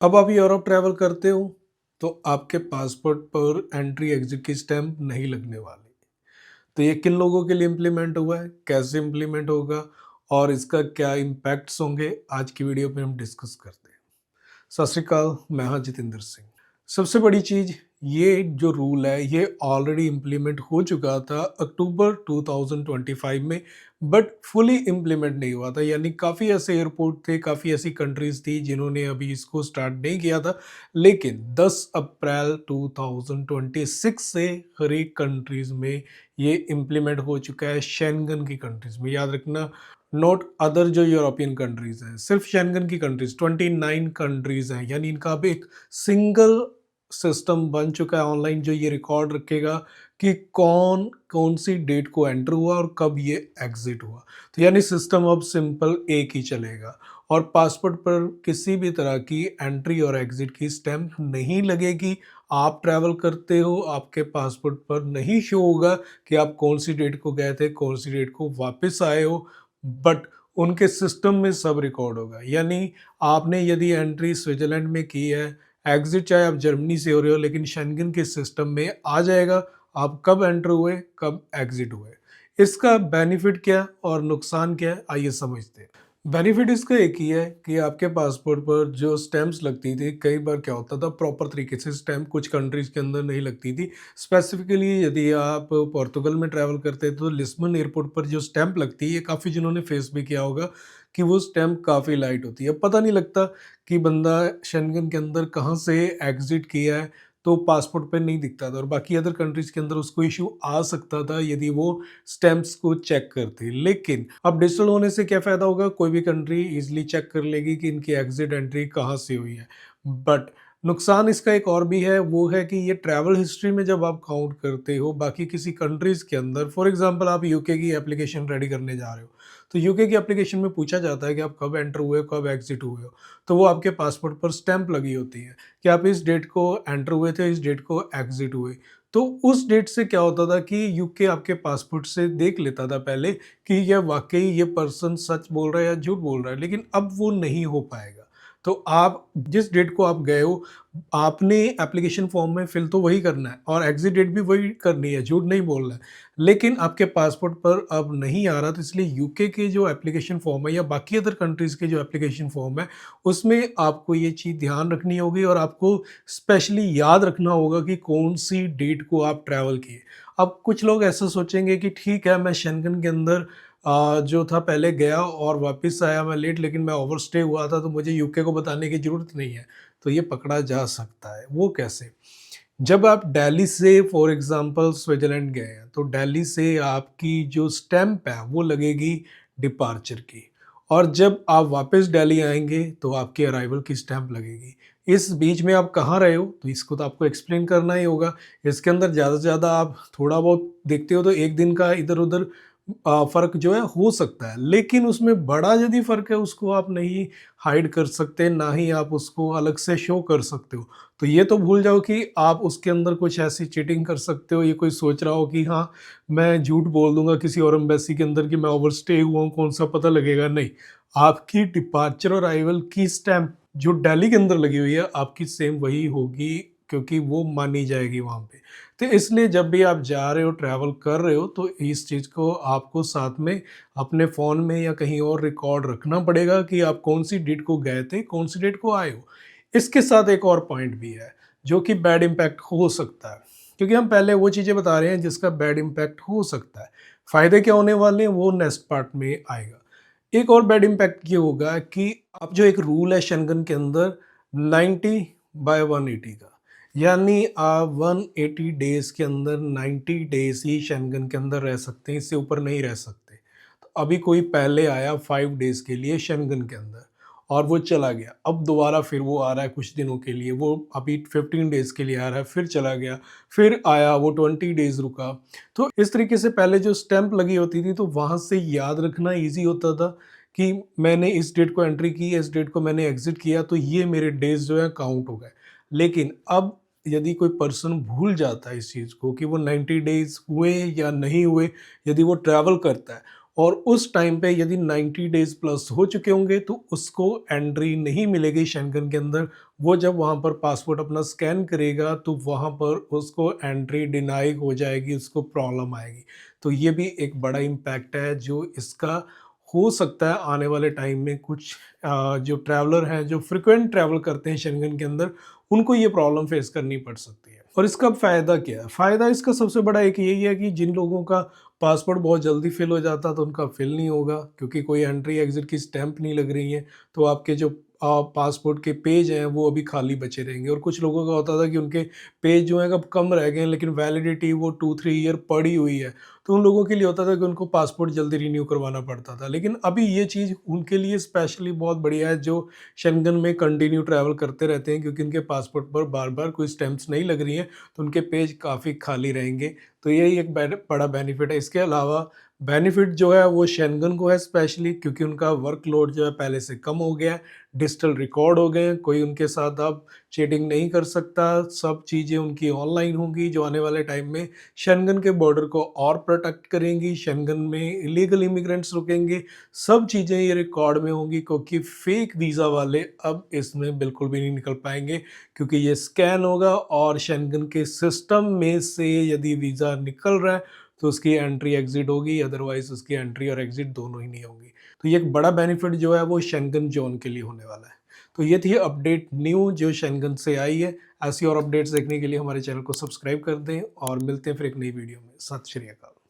अब आप Europe travel करते हो तो आपके पासपोर्ट पर एंट्री एग्जिट की स्टैंप नहीं लगने वाली। तो ये किन लोगों के लिए इम्प्लीमेंट हुआ है, कैसे इम्प्लीमेंट होगा और इसका क्या इम्पैक्ट्स होंगे, आज की वीडियो में हम डिस्कस करते हैं। सत श्री अकाल, मैं हाँ जितेंद्र सिंह। सबसे बड़ी चीज़, ये जो रूल है ये ऑलरेडी इम्प्लीमेंट हो चुका था अक्टूबर 2025 में, बट फुली इम्प्लीमेंट नहीं हुआ था। यानी काफ़ी ऐसे एयरपोर्ट थे, काफ़ी ऐसी कंट्रीज थी जिन्होंने अभी इसको स्टार्ट नहीं किया था। लेकिन 10 अप्रैल 2026 से हर एक कंट्रीज में ये इम्प्लीमेंट हो चुका है। शेंगन की कंट्रीज में, याद रखना, नॉट अदर जो यूरोपियन कंट्रीज हैं, सिर्फ शेंगन की कंट्रीज 29 कंट्रीज हैं। यानी इनका अब एक सिंगल सिस्टम बन चुका है ऑनलाइन, जो ये रिकॉर्ड रखेगा कि कौन कौन सी डेट को एंटर हुआ और कब ये एग्जिट हुआ। तो यानी सिस्टम अब सिंपल एक ही चलेगा और पासपोर्ट पर किसी भी तरह की एंट्री और एग्जिट की स्टैंप नहीं लगेगी। आप ट्रैवल करते हो, आपके पासपोर्ट पर नहीं शो होगा कि आप कौन सी डेट को गए थे, कौन सी डेट को वापस आए हो, बट उनके सिस्टम में सब रिकॉर्ड होगा। यानी आपने यदि एंट्री स्विट्जरलैंड में की है, एग्जिट चाहे आप जर्मनी से हो रहे हो, लेकिन शेंगन के सिस्टम में आ जाएगा आप कब एंटर हुए, कब एग्जिट हुए। इसका बेनिफिट क्या और नुकसान क्या है, आइए समझते हैं। बेनिफिट इसका एक ही है कि आपके पासपोर्ट पर जो स्टैंप्स लगती थी, कई बार क्या होता था प्रॉपर तरीके से स्टैंप कुछ कंट्रीज के अंदर नहीं लगती थी। स्पेसिफिकली यदि आप पोर्तुगल में ट्रैवल करते हैं तो लिस्बन एयरपोर्ट पर जो स्टैंप लगती है, ये काफ़ी जिन्होंने फेस भी किया होगा कि वो स्टैंप काफ़ी लाइट होती है। पता नहीं लगता कि बंदा शेंगन के अंदर कहाँ से एग्जिट किया है, तो पासपोर्ट पे नहीं दिखता था और बाकी अदर कंट्रीज के अंदर उसको इशू आ सकता था यदि वो स्टैंप्स को चेक करते। लेकिन अब डिजिटल होने से क्या फ़ायदा होगा, कोई भी कंट्री इजीली चेक कर लेगी कि इनकी एग्जिट एंट्री कहाँ से हुई है। बट नुकसान इसका एक और भी है, वो है कि ये ट्रैवल हिस्ट्री में जब आप काउंट करते हो बाकी किसी कंट्रीज़ के अंदर, फॉर एग्जांपल आप यूके की एप्लीकेशन रेडी करने जा रहे हो, तो यूके की एप्लीकेशन में पूछा जाता है कि आप कब एंटर हुए, कब एग्जिट हुए हो। तो वो आपके पासपोर्ट पर स्टैंप लगी होती है कि आप इस डेट को एंटर हुए थे, इस डेट को एग्जिट हुए। तो उस डेट से क्या होता था कि यूके आपके पासपोर्ट से देख लेता था पहले कि यह वाकई ये पर्सन सच बोल रहा है या झूठ बोल रहा है, लेकिन अब वो नहीं हो पाएगा। तो आप जिस डेट को आप गए हो, आपने एप्लीकेशन फॉर्म में फिल तो वही करना है और एग्जिट डेट भी वही करनी है, झूठ नहीं बोलना है। लेकिन आपके पासपोर्ट पर अब नहीं आ रहा, तो इसलिए यूके के जो एप्लीकेशन फॉर्म है या बाकी अदर कंट्रीज़ के जो एप्लीकेशन फॉर्म है, उसमें आपको ये चीज़ ध्यान रखनी होगी और आपको स्पेशली याद रखना होगा कि कौन सी डेट को आप ट्रैवल किए। अब कुछ लोग ऐसा सोचेंगे कि ठीक है, मैं शेंगन के अंदर जो था पहले गया और वापस आया मैं लेट, लेकिन मैं ओवरस्टे हुआ था तो मुझे यूके को बताने की ज़रूरत नहीं है। तो ये पकड़ा जा सकता है। वो कैसे? जब आप दिल्ली से फॉर एग्ज़ाम्पल स्विट्ज़रलैंड गए हैं, तो दिल्ली से आपकी जो स्टैंप है वो लगेगी डिपार्चर की, और जब आप वापस दिल्ली आएँगे तो आपकी अराइवल की स्टैंप लगेगी। इस बीच में आप कहाँ रहे हो, तो इसको तो आपको एक्सप्लेन करना ही होगा। इसके अंदर ज़्यादा से ज़्यादा आप थोड़ा बहुत देखते हो तो 1 दिन का इधर-उधर फ़र्क जो है हो सकता है, लेकिन उसमें बड़ा यदि फ़र्क है उसको आप नहीं हाइड कर सकते, ना ही आप उसको अलग से शो कर सकते हो। तो ये तो भूल जाओ कि आप उसके अंदर कुछ ऐसी चीटिंग कर सकते हो, ये कोई सोच रहा हो कि हाँ, मैं झूठ बोल दूँगा किसी और एम्बेसी के अंदर कि मैं ओवरस्टे हुआ हूँ, कौन-सा पता लगेगा, नहीं। आपकी डिपार्चर और अराइवल की स्टैंप जो दिल्ली के अंदर लगी हुई है, आपकी सेम वही होगी, क्योंकि वो मानी जाएगी वहाँ पे। तो इसलिए जब भी आप जा रहे हो, ट्रैवल कर रहे हो, तो इस चीज़ को आपको साथ में अपने फ़ोन में या कहीं और रिकॉर्ड रखना पड़ेगा कि आप कौन-सी डेट को गए थे, कौन-सी डेट को आए हो। इसके साथ एक और पॉइंट भी है, जो कि बैड इम्पैक्ट हो सकता है, क्योंकि हम पहले वो चीज़ें बता रहे हैं जिसका बैड इम्पैक्ट हो सकता है। फ़ायदे क्या होने वाले हैं, वो नेक्स्ट पार्ट में आएगा। एक और बैड इम्पैक्ट ये होगा कि अब जो एक रूल है शेंगन के अंदर 90/180 का, यानी आप 180 डेज़ के अंदर 90 डेज़ ही शेंगन के अंदर रह सकते हैं, इससे ऊपर नहीं रह सकते। तो अभी कोई पहले आया 5 डेज़ के लिए शेंगन के अंदर और वो चला गया, अब दोबारा फिर वो आ रहा है कुछ दिनों के लिए, वो अभी 15 डेज़ के लिए आ रहा है, फिर चला गया, फिर आया, वो 20 डेज़ रुका। तो इस तरीके से पहले जो स्टैंप लगी होती थी, तो वहाँ से याद रखना ईज़ी होता था कि मैंने इस डेट को एंट्री की, इस डेट को मैंने एग्ज़िट किया, तो ये मेरे डेज़ जो हैं काउंट हो गए। लेकिन अब यदि कोई पर्सन भूल जाता है इस चीज़ को कि वो 90 डेज़ हुए या नहीं हुए, यदि वो ट्रैवल करता है और उस टाइम पे यदि 90 डेज़ प्लस हो चुके होंगे तो उसको एंट्री नहीं मिलेगी शेंगन के अंदर। वो जब वहाँ पर पासपोर्ट अपना स्कैन करेगा तो वहाँ पर उसको एंट्री डिनाई हो जाएगी, उसको प्रॉब्लम आएगी। तो ये भी एक बड़ा इम्पैक्ट है जो इसका हो सकता है आने वाले टाइम में कुछ जो ट्रैवलर हैं, जो फ्रीक्वेंट ट्रैवल करते हैं शेंगन के अंदर, उनको ये प्रॉब्लम फेस करनी पड़ सकती है। और इसका फ़ायदा क्या है? फ़ायदा इसका सबसे बड़ा एक यही है कि जिन लोगों का पासपोर्ट बहुत जल्दी फिल हो जाता तो उनका फिल नहीं होगा, क्योंकि कोई एंट्री एग्ज़िट की स्टैम्प नहीं लग रही है, तो आपके जो पासपोर्ट के पेज हैं वो अभी खाली बचे रहेंगे। और कुछ लोगों का होता था कि उनके पेज जो हैं अब कम रह गए हैं, लेकिन वैलिडिटी वो 2-3 ईयर पड़ी हुई है, तो उन लोगों के लिए होता था कि उनको पासपोर्ट जल्दी रिन्यू करवाना पड़ता था। लेकिन अभी ये चीज़ उनके लिए स्पेशली बहुत बढ़िया है जो शेंगन में कंटिन्यू ट्रैवल करते रहते हैं, क्योंकि उनके पासपोर्ट पर बार-बार कोई स्टैम्प्स नहीं लग रही हैं, तो उनके पेज काफ़ी खाली रहेंगे। तो यही एक बड़ा बेनिफिट है। इसके अलावा बेनिफिट जो है वो शेंगन को है स्पेशली, क्योंकि उनका वर्कलोड जो है पहले से कम हो गया है, डिजिटल रिकॉर्ड हो गए हैं, कोई उनके साथ अब चीटिंग नहीं कर सकता, सब चीज़ें उनकी ऑनलाइन होंगी, जो आने वाले टाइम में शेंगन के बॉर्डर को और प्रोटेक्ट करेंगी। शेंगन में इलीगल इमिग्रेंट्स रुकेंगे, सब चीज़ें ये रिकॉर्ड में होंगी, क्योंकि फेक वीज़ा वाले अब इसमें बिल्कुल भी नहीं निकल पाएंगे, क्योंकि ये स्कैन होगा और शेंगन के सिस्टम में से यदि वीज़ा निकल रहा है तो उसकी एंट्री एग्जिट होगी, अदरवाइज उसकी एंट्री और एग्जिट दोनों ही नहीं होंगी। तो ये एक बड़ा बेनिफिट जो है वो शेंगन जोन के लिए होने वाला है। तो ये थी अपडेट न्यू जो शेंगन से आई है। ऐसी और अपडेट्स देखने के लिए हमारे चैनल को सब्सक्राइब कर दें और मिलते हैं फिर एक नई वीडियो में। सत श्री अकाल।